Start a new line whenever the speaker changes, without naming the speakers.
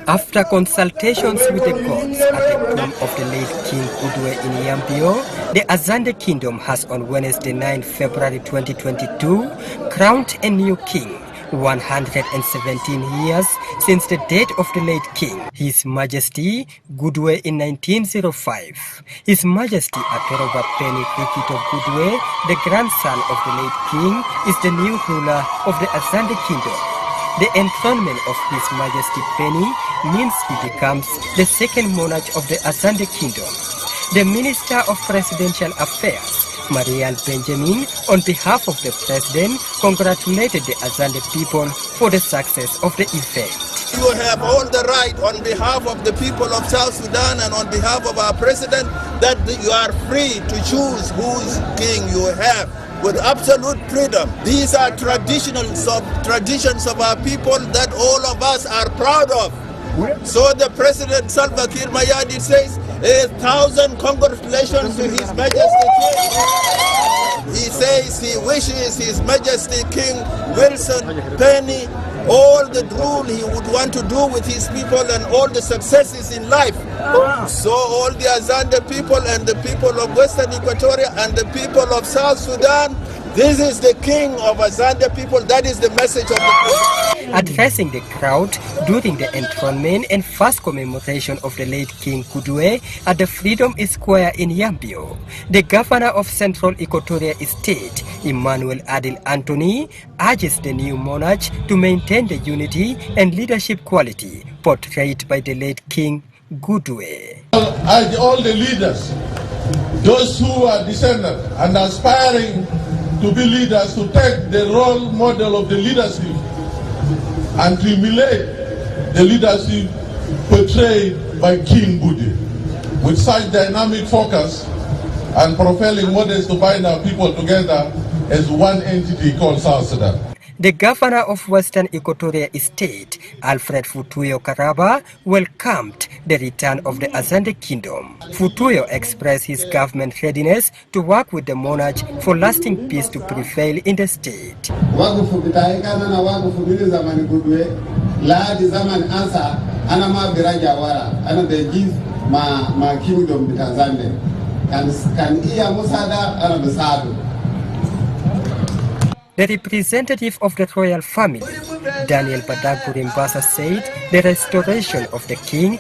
After consultations with the gods at the tomb of the late King Gbudue in Yambio, the Azande Kingdom has on Wednesday 9 February 2022 crowned a new king, 117 years since the death of the late king, His Majesty Gbudue in 1905. His Majesty Atoroba Gbudue, the grandson of the late king, is the new ruler of the Azande Kingdom. The enthronement of His Majesty Penny means he becomes the second monarch of the Azande Kingdom. The Minister of Presidential Affairs, Marian Benjamin, on behalf of the President, congratulated the Azande people for the success of the event.
You have all the right on behalf of the people of South Sudan and on behalf of our President that you are free to choose whose king you have, with absolute freedom. These are traditions of our people that all of us are proud of. So the President Salva Kiir Mayardit says, 1,000 congratulations to His Majesty King. He says he wishes His Majesty King Wilson Penny all the rule he would want to do with his people and all the successes in life. So all the Azande people and the people of Western Equatoria and the people of South Sudan, this is the king of Azande people. That is the message of the President.
Addressing the crowd during the enthronement and first commemoration of the late King Gbudue at the Freedom Square in Yambio, the governor of Central Equatoria State, Emmanuel Adil Anthony, urges the new monarch to maintain the unity and leadership quality portrayed by the late King Gbudue.
I urge all the leaders, those who are descendants and aspiring to be leaders, to take the role model of the leadership and to emulate the leadership portrayed by King Gbudue. With such dynamic focus and propelling models to bind our people together as one entity called South Sudan.
The governor of Western Equatoria State, Alfred Futuyo Karaba, welcomed the return of the Azande Kingdom. Futuyo expressed his government readiness to work with the monarch for lasting peace to prevail in the state. The representative of the royal family, Daniel Badagurimbasa, said the restoration of the king